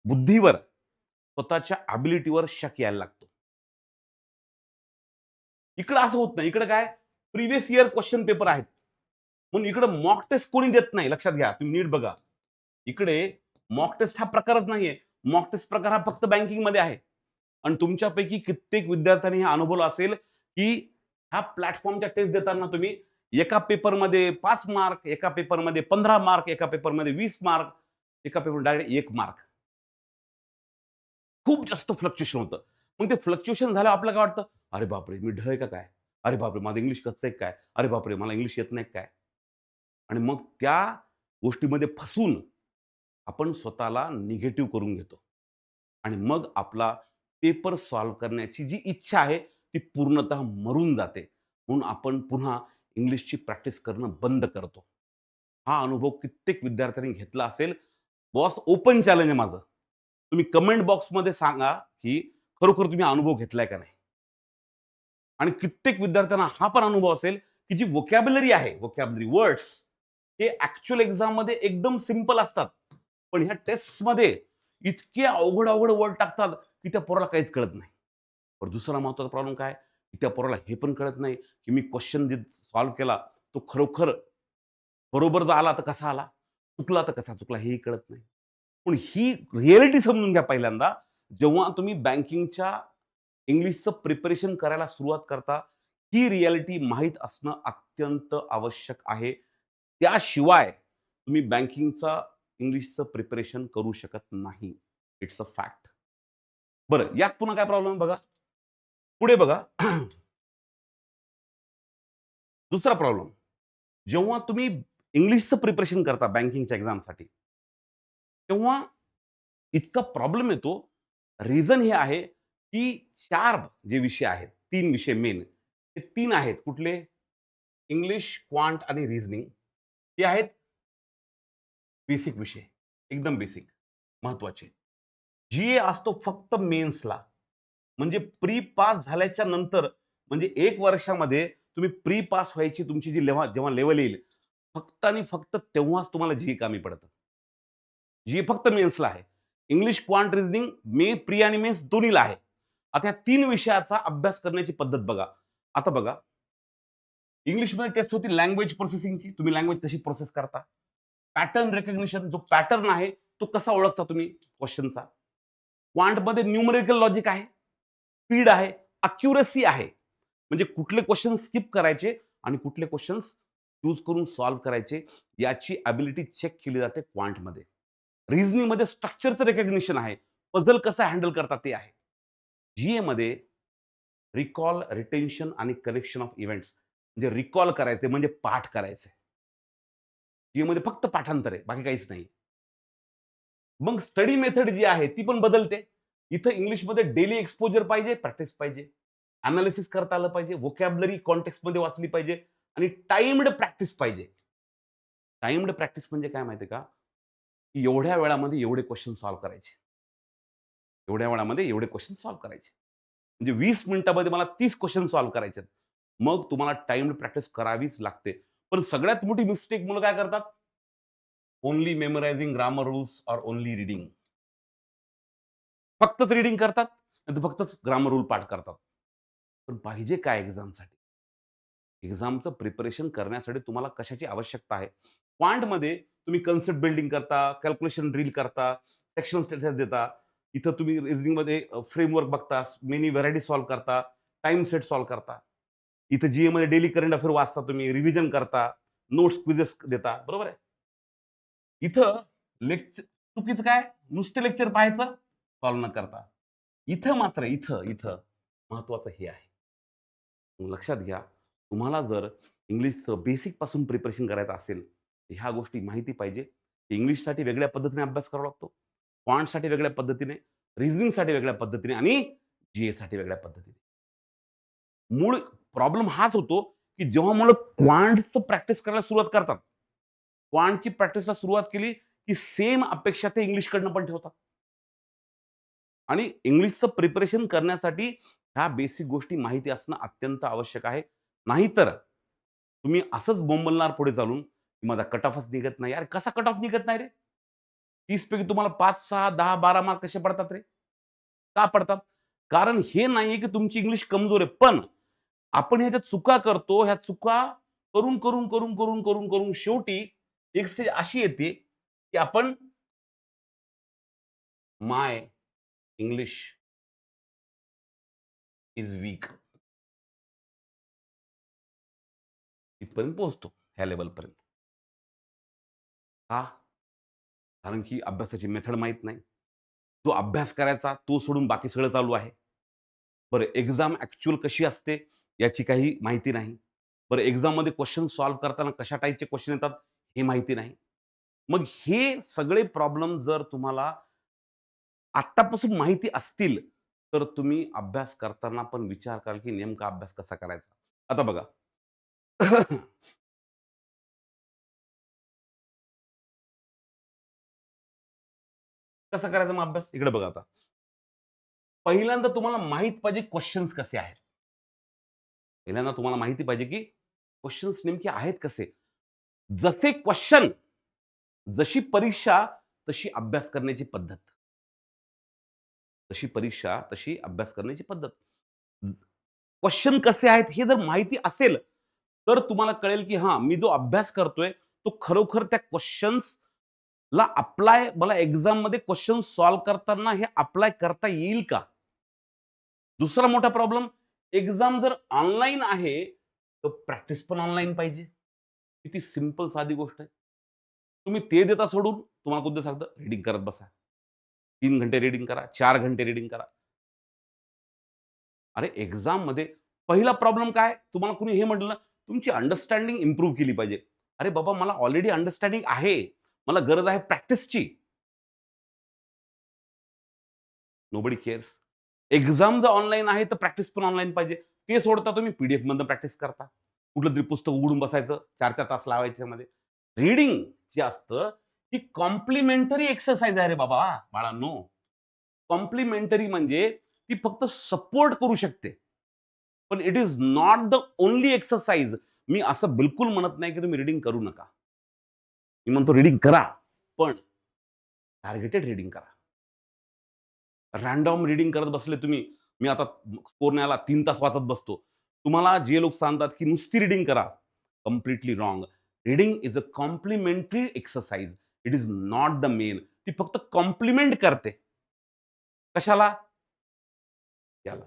बुद्धीवर, स्वतःच्या एबिलिटीवर शक यायला लागतो. इकडं असं होत नाही. इकडं काय, प्रिव्हियस इयर क्वेश्चन पेपर आहेत. म्हणून इकडं मॉक टेस्ट कोणी देत नाही. लक्षात घ्या. तुम्ही नीट बघा. इकडे मॉक टेस्ट हा प्रकारच नाहीये. मॉक टेस्ट प्रकार हा फक्त बँकिंगमध्ये आहे. आणि तुमच्यापैकी कित्येक विद्यार्थ्यांनी हे अनुभवलं असेल, की ह्या प्लॅटफॉर्मच्या टेस्ट देताना तुम्ही एका पेपरमध्ये 5 मार्क, एका पेपरमध्ये 15 मार्क, एका पेपरमध्ये 20 मार्क, एका पेपर डायरेक्ट 1 मार्क. खूप जास्त फ्लक्च्युएशन होतं. मग ते फ्लक्च्युएशन झाल्यावर आपल्याला काय वाटतं, "अरे बापरे! मी ढ आहे का काय? अरे बापरे! माझं इंग्लिश कच्चं आहे काय? अरे बापरे! मला इंग्लिश येत नाही काय?" आणि मग त्या गोष्टीमध्ये फसून आपण स्वतःला निगेटिव्ह करून घेतो. आणि मग आपला पेपर सॉल्व्ह करण्याची जी इच्छा आहे, ती पूर्णतः मरून जाते. म्हणून आपण पुन्हा इंग्लिशची प्रॅक्टिस करणं बंद करतो. हा अनुभव कित्येक विद्यार्थ्यांनी घेतला असेल. बॉस, ओपन चॅलेंज आहे माझं. तुम्ही कमेंट बॉक्समध्ये सांगा, की खरोखर तुम्ही अनुभव घेतलाय का नाही? आणि कित्येक विद्यार्थ्यांना हा पण अनुभव असेल, की जी व्होकॅब्युलरी आहे, व्होकॅब्युलरी वर्ड्स हे ॲक्चुअल एक्झाममध्ये एकदम सिंपल असतात. पण ह्या टेस्टमध्ये इतके अवघड वर्ड टाकतात, की त्या पोराला काहीच कळत नाही. पण दुसरा महत्त्वाचा प्रॉब्लेम काय, की त्या पोराला हे पण कळत नाही, की मी क्वेशन जे सॉल्व्ह केला, तो खरोखर बरोबर जर आला तर कसा आला? चुकला तर कसा चुकला? हेही कळत नाही. पण ही रिॲलिटी समजून घ्या पहिल्यांदा. जेव्हा तुम्ही बँकिंगच्या इंग्लिशचं प्रिपरेशन करायला सुरुवात करता, ही रिॲलिटी माहीत असणं अत्यंत आवश्यक आहे. त्याशिवाय तुम्ही बँकिंगचा इंग्लिशचं प्रिपरेशन करू शकत नाही. It's a fact. बरं, यात पुन्हा काय प्रॉब्लेम आहे बघा. पुढे बघा. दुसरा प्रॉब्लेम. जेव्हा तुम्ही इंग्लिशचं प्रिपरेशन करता बँकिंगच्या एक्झामसाठी, तेव्हा इतका प्रॉब्लेम येतो. रिझन हे आहे, की 4 जे विषय आहेत, 3 विषय मेन. ते 3 आहेत. कुठले? इंग्लिश, क्वांट आणि रिझनिंग. हे आहेत बेसिक विषय. एकदम बेसिक, महत्त्वाचे. जीए असतो फक्त मेन्सला. म्हणजे प्री पास झाल्याच्या नंतर म्हणजे 1 वर्षामध्ये तुम्ही प्री पास व्हायची तुमची जी जेव्हा लेव्हल येईल, फक्त आणि फक्त तेव्हाच तुम्हाला जीए कामी पडतं. जीए फक्त मेन्सला आहे. इंग्लिश, क्वांट, रिझनिंग प्री आणि मेन्स दोन्हीला आहे. आता या 3 विषयाचा अभ्यास करण्याची पद्धत बघा. आता बघा, इंग्लिशमध्ये टेस्ट होती लँग्वेज प्रोसेसिंगची. तुम्ही लँग्वेज कशी प्रोसेस करता. पॅटर्न रिकॉग्निशन जो पॅटर्न आहे, तो कसा ओळखता तुम्ही क्वेशनचा. क्वांटमध्ये न्यूमेरिकल लॉजिक आहे, स्पीड आहे, अॅक्युरसी आहे. म्हणजे कुठले क्वेशन स्किप करायचे आणि कुठले क्वेशन्स चूज करून सॉल्व्ह करायचे, याची एबिलिटी चेक केली जाते क्वांटमध्ये. रिझनिंगमध्ये स्ट्रक्चरचं रिकॉग्निशन आहे. पझल कसा हँडल करतात ते आहे. जीएमध्ये रिकॉल, रिटेन्शन आणि कनेक्शन ऑफ इव्हेंट्स म्हणजे रिकॉल करायचे म्हणजे पाठ करायचे. जीएमध्ये फक्त पाठांतर आहे, बाकी काहीच नाही. मग स्टडी मेथड जी आहे ती पण बदलते. इथं इंग्लिशमध्ये डेली एक्सपोजर पाहिजे, प्रॅक्टिस पाहिजे. एनालिसिस करता आलं पाहिजे, व्होकॅब्युलरी कॉन्टेक्स्टमध्ये वाचली पाहिजे आणि टाइम्ड प्रॅक्टिस पाहिजे. टाइम्ड प्रॅक्टिस म्हणजे काय माहिती का? की एवढ्या वेळामध्ये एवढे क्वेशन सॉल्व्ह करायचे. एवढ्या वेळामध्ये एवढे क्वेशन सॉल्व्ह करायचे. म्हणजे 20 मिनिटामध्ये मला 30 क्वेशन सॉल्व्ह करायचे आहेत. मग तुम्हाला टाइम्ड प्रॅक्टिस करावीच लागते. पण सगळ्यात मोठी मिस्टेक मुलं काय करतात? Only memorising grammar rules or only reading. फक्तच रीडिंग करतात, नाहीतर फक्तच ग्रामर रूल पाठ करतात. पण पाहिजे काय एक्झामसाठी? एक्झामचं प्रिपरेशन करण्यासाठी तुम्हाला कशाची आवश्यकता आहे? क्वांटमध्ये तुम्ही कन्सेप्ट बिल्डिंग करता, कॅल्क्युलेशन ड्रिल करता, सेक्शनल स्टेटस देता. इथं तुम्ही रिझनिंगमध्ये फ्रेमवर्क बघता, मेनी व्हरायटी सॉल्व्ह करता, टाइम सेट सॉल्व्ह करता. इथं जीएमध्ये डेली करंट अफेअर वाचता तुम्ही, रिव्हिजन करता, नोट्स, क्विजेस देता. बरोबर आहे? इथं चुकीचं काय? नुसते लेक्चर पाहायचं, सॉल्व्ह न करता. इथं मात्र इथं महत्त्वाचं हे आहे. लक्षात घ्या, तुम्हाला जर इंग्लिशचं बेसिकपासून प्रिपरेशन करायचं असेल, तर ह्या गोष्टी माहिती पाहिजे. इंग्लिशसाठी वेगळ्या पद्धतीने अभ्यास करावा लागतो. क्वांटसाठी वेगळ्या पद्धतीने, रिझनिंगसाठी वेगळ्या पद्धतीने आणि जीएसाठी वेगळ्या पद्धतीने. मूळ प्रॉब्लेम हाच होतो, की जेव्हा मुलं क्वांटचं प्रॅक्टिस करायला सुरुवात करतात, क्वांटची प्रॅक्टिसला सुरुवात केली, की सेम अपेक्षा ते इंग्लिशकडनं पण ठेवतात. आणि इंग्लिशचं प्रिपरेशन करण्यासाठी ह्या बेसिक गोष्टी माहिती असणं अत्यंत आवश्यक आहे. नाहीतर तुम्ही असंच बोंबलणार पुढे चालून, की माझा कट ऑफच निघत नाही. अरे कसा कट ऑफ निघत नाही रे? 30 पैकी तुम्हाला 5, 6, 10, 12 मार्क कसे पडतात रे? का पडतात? कारण हे नाहीये की तुमची इंग्लिश कमजोर आहे. पण आपण ह्याच्या चुका करतो. ह्या चुका करून शेवटी एक स्टेज अशी येते, की आपण माय इंग्लिश इस वीक इथपर्यंत पोहोचतो, ह्या लेव्हलपर्यंत. का? कारण की अभ्यासाची मेथड माहीत नाही. जो अभ्यास करायचा तो सोडून बाकी सगळं चालू आहे. बरं एक्झाम ॲक्चुअल कशी असते याची काही माहिती नाही. बरं एक्झाममध्ये क्वेशन सॉल्व्ह करताना कशा टाइपचे क्वेशन येतात हे माहिती नाही. मग हे सगळे प्रॉब्लेम जर तुम्हाला आत्तापासून माहिती असतील, तर तुम्ही अभ्यास करताना पण विचार कराल की नेमका अभ्यास कसा करायचा. आता बघा. कसा करायचा मग अभ्यास? इकडे बघा आता. पहिल्यांदा तुम्हाला माहीत पाहिजे क्वेशन्स कसे आहेत. पहिल्यांदा तुम्हाला माहिती पाहिजे, की क्वेशन्स नेमके आहेत कसे? जसे क्वेशन, जशी परीक्षा तशी अभ्यास करण्याची पद्धत. तशी परीक्षा, तशी अभ्यास करण्याची पद्धत. क्वेश्चन कसे आहेत हे जर माहिती असेल, तर तुम्हाला कळेल की हां, मी जो अभ्यास करतोय, तो खरोखर त्या क्वेश्चन्सला अप्लाय मला एक्झाममध्ये क्वेश्चन सॉल्व्ह करताना हे अप्लाय करता येईल का? दुसरा मोठा प्रॉब्लेम, एक्झाम जर ऑनलाईन आहे, तर प्रॅक्टिस पण ऑनलाईन पाहिजे. किती सिंपल साधी गोष्ट आहे. तुम्ही ते देता सोडून तुम्हाला कोणतं सांगतं, रीडिंग करत बसा. 3 घंटे रीडिंग करा, 4 घंटे रीडिंग करा. अरे एक्झाममध्ये पहिला प्रॉब्लेम काय? तुम्हाला कुणी हे म्हटलं ना, तुमची अंडरस्टँडिंग इम्प्रूव्ह केली पाहिजे. अरे बाबा मला ऑलरेडी अंडरस्टँडिंग आहे. मला गरज आहे प्रॅक्टिसची. Nobody cares. एक्झाम जर ऑनलाईन आहे, तर प्रॅक्टिस पण ऑनलाईन पाहिजे. ते सोडता तुम्ही पी-डी-एफमधनं प्रॅक्टिस करता. कुठलंतरी पुस्तक उघडून बसायचं, 4-4 तास लावायचे त्यामध्ये. रीडिंग जे असतं, ही कॉम्प्लिमेंटरी एक्सरसाइज आहे रे बाबा, बाळांनो. कॉम्प्लिमेंटरी म्हणजे ती फक्त सपोर्ट करू शकते. पण it is not the only exercise. मी असं बिलकुल म्हणत नाही, की तुम्ही रीडिंग करू नका. मी म्हणतो रीडिंग करा, पण टार्गेटेड रीडिंग करा. रँडॉम रीडिंग करत बसले तुम्ही. मी आता स्कोर नाही आला 3 तास वाचत बसतो. तुम्हाला जे लोक सांगतात, की नुसती रीडिंग करा. Completely wrong. Reading is a complementary exercise. It is not the main. ती फक्त कॉम्प्लिमेंट करते. कशाला? याला.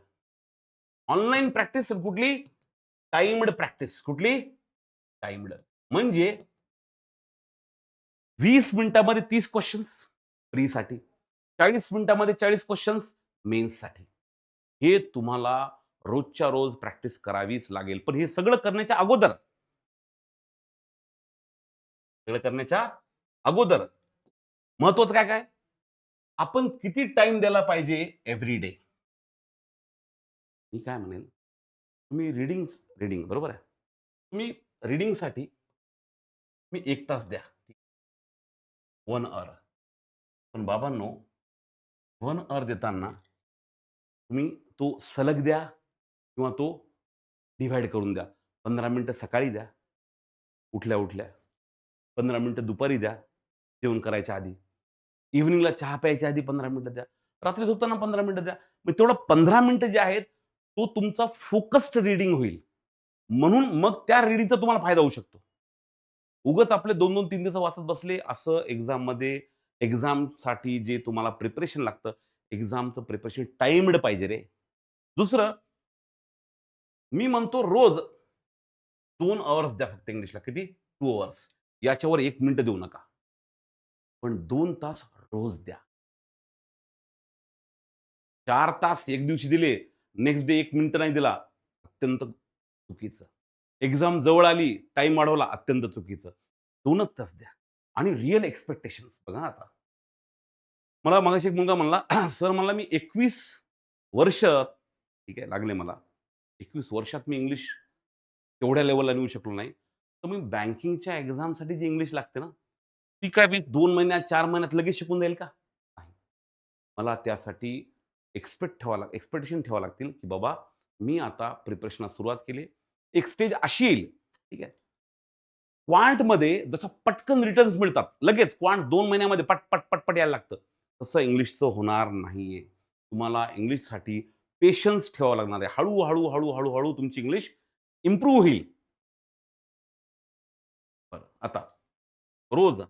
ऑनलाईन प्रॅक्टिस कुठली? Timed practice. कुठली? टाइम्ड. म्हणजे 20 मिनिटामध्ये 30 क्वेशन्स प्रीसाठी. 40 मिनिटामध्ये 40 क्वेशन्स मेन्ससाठी. हे तुम्हाला रोजच्या रोज प्रॅक्टिस करावीच लागेल. पण हे सगळं करण्याच्या अगोदर महत्वाचं काय काय? आपण किती टाइम द्यायला पाहिजे एव्हरी डे? मी काय म्हणेल, तुम्ही रीडिंग बरोबर आहे. तुम्ही रीडिंगसाठी मी 1 तास द्या. 1 अवर. पण बाबांनो, 1 अवर देताना तुम्ही तो सलग द्या किंवा तो डिव्हाईड करून द्या. 15 मिनिटं सकाळी द्या, उठल्या-उठल्या. 15 मिनिटं दुपारी द्या, जेवण करायच्या आधी. इव्हनिंगला चहा प्यायच्या आधी 15 मिनिटं द्या. रात्री झोपताना 15 मिनिटं द्या. मग तेवढं 15 मिनिटं जे आहेत, तो तुमचा फोकस्ड रीडिंग होईल. म्हणून मग त्या रीडिंगचा तुम्हाला फायदा होऊ शकतो. उगाच आपले 2-2, 3 दिवस वाचत बसले, असं एक्झामसाठी जे तुम्हाला प्रिपरेशन लागतं, एक्झामचं प्रिपरेशन टाईम्ड पाहिजे रे. दुसरं, मी म्हणतो रोज 2 अवर्स द्या फक्त इंग्लिशला. किती? 2 अवर्स. याच्यावर 1 मिनिट देऊ नका. पण 2 तास रोज द्या. 4 तास एक दिवशी दिले, नेक्स्ट डे 1 मिनिट नाही दिला, अत्यंत चुकीचं. एक्झाम जवळ आली, टाईम वाढवला, अत्यंत चुकीचं. 2च तास द्या. आणि रिअल एक्स्पेक्टेशन्स बघा आता. मला मगाशी एक मुलगा म्हणला, "सर मला मी 21 वर्ष ठीक आहे, लागले मला. 21 वर्षात मी इंग्लिश तेवढ्या लेव्हलला नेऊ शकलो नाही. तर मी बँकिंगच्या एक्झामसाठी जी इंग्लिश लागते ना, ती काय मी 2 महिन्यात, 4 महिन्यात लगेच शिकून जाईल का? नाही. मला त्यासाठी एक्स्पेक्टेशन ठेवावं लागतील, की बाबा मी आता प्रिपरेशनला सुरुवात केली. एक स्टेज अशी येईल, ठीक आहे. क्वांटमध्ये जसं पटकन रिटर्न्स मिळतात. लगेच क्वांट 2 महिन्यामध्ये पट, पट, पटपट यायला लागतं. तसं इंग्लिशचं होणार नाहीये. तुम्हाला इंग्लिशसाठी पेशन्स ठेवावा लागणार आहे. हळू-हळू, हळू-हळू, तुमची इंग्लिश इम्प्रूव्ह होईल. बरं, आता रोज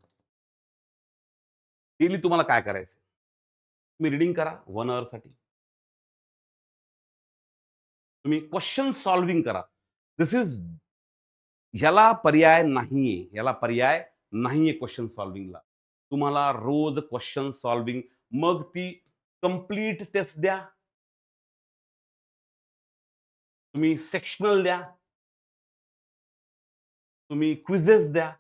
डेली तुम्हाला काय करायचंय? तुम्ही रीडिंग करा 1 अवरसाठी. तुम्ही क्वेशन सॉल्व्हिंग करा. धिस इज ह्याला पर्याय नाहीये. ह्याला पर्याय नाहीये क्वेशन सॉल्व्हिंगला. तुम्हाला रोज क्वेशन सॉल्व्हिंग मग ती कंप्लीट टेस्ट द्या. तुम्ही सेक्शनल द्या. तुम्ही क्विझेस द्या.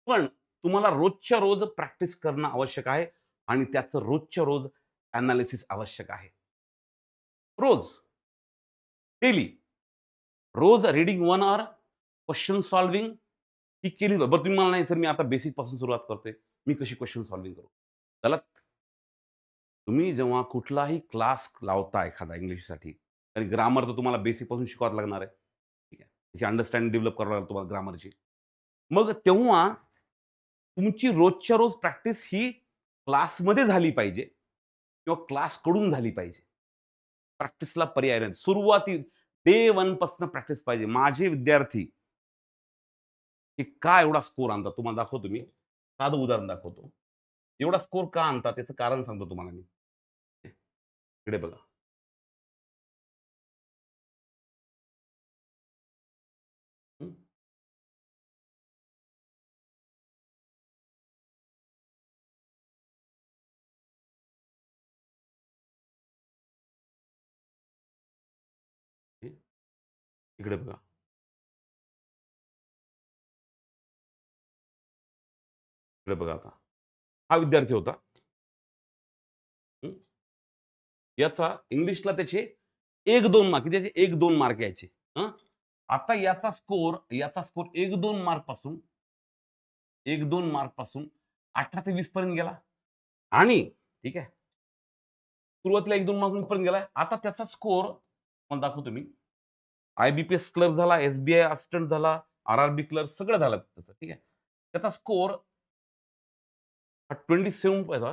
पण तुम्हाला रोजच्या रोज प्रॅक्टिस करणं आवश्यक आहे आणि त्याचं रोजच्या रोज एनालिसिस आवश्यक आहे. रोज, डेली. रोज रीडिंग 1 अवर, क्वेशन सॉल्व्हिंग ही केली बरं तुम्ही मला नाही सर मी आता बेसिकपासून सुरुवात करतोय. मी कशी क्वेशन सॉल्व्हिंग करू? गलत. तुम्ही जेव्हा कुठलाही क्लास लावता एखादा इंग्लिशसाठी, तर ग्रामर तर तुम्हाला बेसिकपासून शिकवावं लागणार आहे. ठीक आहे. त्याची अंडरस्टँडिंग डेव्हलप करावं लागेल तुम्हाला ग्रामरची. मग तेव्हा तुमची रोजच्या रोज प्रॅक्टिस ही क्लासमध्ये झाली पाहिजे किंवा क्लासकडून झाली पाहिजे. प्रॅक्टिसला पर्याय नाही. डे 1 पासून प्रॅक्टिस पाहिजे. माझे विद्यार्थी की का एवढा स्कोर आणतात? तुम्हाला दाखवतो मी. साधं उदाहरण दाखवतो. एवढा स्कोर का आणतात? त्याचं कारण सांगतो तुम्हाला मी. इकडे बघा. हं. हे इकडे बघा. इकडे बघा आता. हा विद्यार्थी होता. हं. याचा इंग्लिशला त्याचे 1-2 मार्क त्याचे 1-2 मार्क यायचे. हं. आता याचा स्कोर 1-2 मार्कपासून 1-2 मार्कपासून 18 ते 20 पर्यंत गेला आणि ठीक आहे. सुरुवातीला 1-2 मार्कांपर्यंत गेलाय. आता त्याचा स्कोर तुम्हाला दाखवतो मी. आय-बी-पी-एस क्लर्क झाला, एस-बी-आय असिस्टंट झाला, आर-आर-बी क्लर्क सगळं झालं त्याचं. ठीक आहे. त्याचा स्कोर हा 27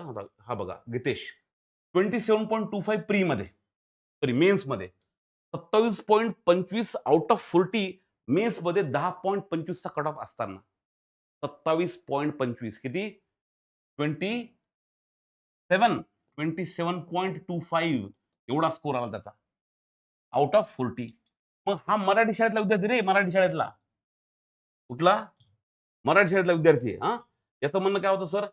हा बघा गितेश 27.25 प्रीमध्ये सॉरी मेन्समध्ये 27.25 आउट ऑफ 40 मेन्समध्ये 10.25 चा कट ऑफ असताना 27.25 किती 27.25 एवढा स्कोर आला त्याचा आउट ऑफ 40. मग हा मराठी शाळेतला विद्यार्थी रे मराठी शाळेतला कुठला मराठी शाळेतला विद्यार्थी आहे हा याचं म्हणणं काय होतं सर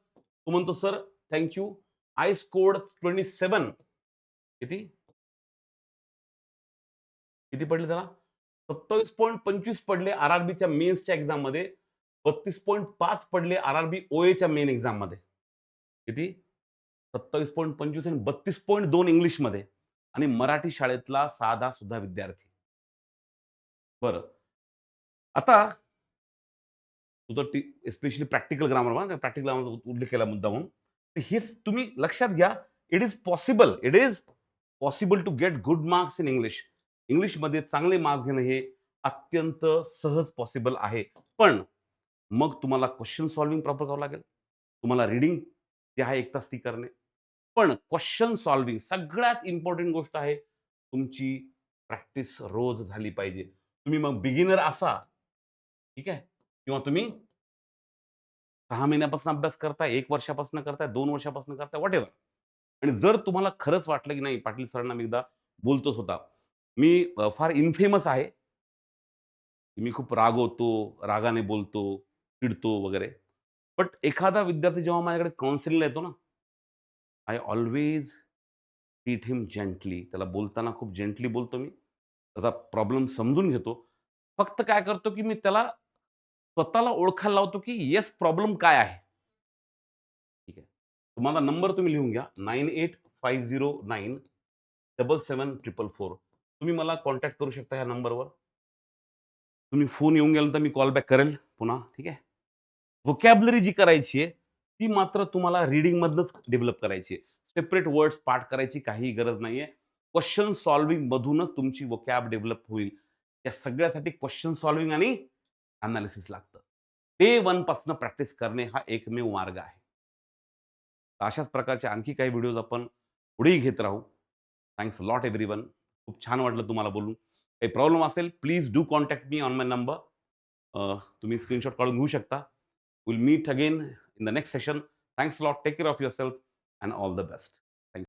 तो म्हणतो sir thank you I scored 27 किती किती पडले त्याला 27.25 पडले आर-आर-बीच्या मेन्सच्या एक्झाम मध्ये 32.5 पडले आर-आर-बी ओएच्या मेन एक्झाम मध्ये किती 27.25 आणि 32.2 इंग्लिशमध्ये आणि मराठी शाळेतला साधा सुद्धा विद्यार्थी बरं आता तुझं specially practical grammar practical grammar उल्लेख केला मुद्दा म्हणून तर हेच तुम्ही लक्षात घ्या it is possible to get good marks in English इंग्लिशमध्ये चांगले मार्क्स घेणं हे अत्यंत सहज पॉसिबल आहे पण मग तुम्हाला क्वेश्चन सॉल्व्हिंग प्रॉपर करावं लागेल तुम्हाला रीडिंग जे आहे 1 तास ती करणे पण क्वेश्चन सॉल्व्हिंग सगळ्यात इम्पॉर्टंट गोष्ट आहे तुमची प्रॅक्टिस रोज झाली पाहिजे तुम्ही मग बिगिनर असा ठीक आहे किंवा तुम्ही 6 महिन्यापासून अभ्यास करताय, 1 वर्षापासून करताय, 2 वर्षापासून करताय, व्हॉटएव्हर. आणि जर तुम्हाला खरंच वाटलं की नाही पाटील सरांना मी एकदा बोलतोच होता. मी फार इन्फेमस आहे. की मी खूप रागवतो, रागाने बोलतो, चिडतो वगैरे. बट एखादा विद्यार्थी जेव्हा माझ्याकडे काउन्सिलिंगला येतो ना, I always treat him gently. त्याला बोलताना खूप जेंटली बोलतो मी. त्याचा प्रॉब्लेम समजून घेतो. फक्त काय करतो की मी त्याला स्वतःला ओळखायला लावतो की येस प्रॉब्लेम काय आहे? ठीक आहे. माझा नंबर तुम्ही लिहून घ्या 9850977444. तुम्ही मला कॉन्टॅक्ट करू शकता ह्या नंबरवर. तुम्ही फोन येऊन गेल्यानंतर मी कॉल बॅक करेल पुन्हा, ठीक आहे. व्होकॅब्युलरी जी करायची आहे, ती मात्र तुम्हाला रीडिंगमधनंच डेव्हलप करायची आहे. सेपरेट वर्ड्स पाठ करायची काहीही गरज नाहीये. क्वेशन सॉल्व्हिंग मधूनच तुमची व्होकॅब डेव्हलप होईल. या सगळ्यासाठी क्वेशन सॉल्व्हिंग आणि एनालिसिस लागतं. डे 1 पासून प्रॅक्टिस करणे हा एकमेव मार्ग आहे. अशाच प्रकारचे आणखी काही व्हिडिओज आपण पुढेही घेत राहू. Thanks a lot everyone. खूप छान वाटलं तुम्हाला बोलून. काही प्रॉब्लेम असेल please do contact me on my number. तुम्ही स्क्रीनशॉट काढून घेऊ शकता. Will meet again in the next session. Thanks a lot. Take care of yourself and all the best.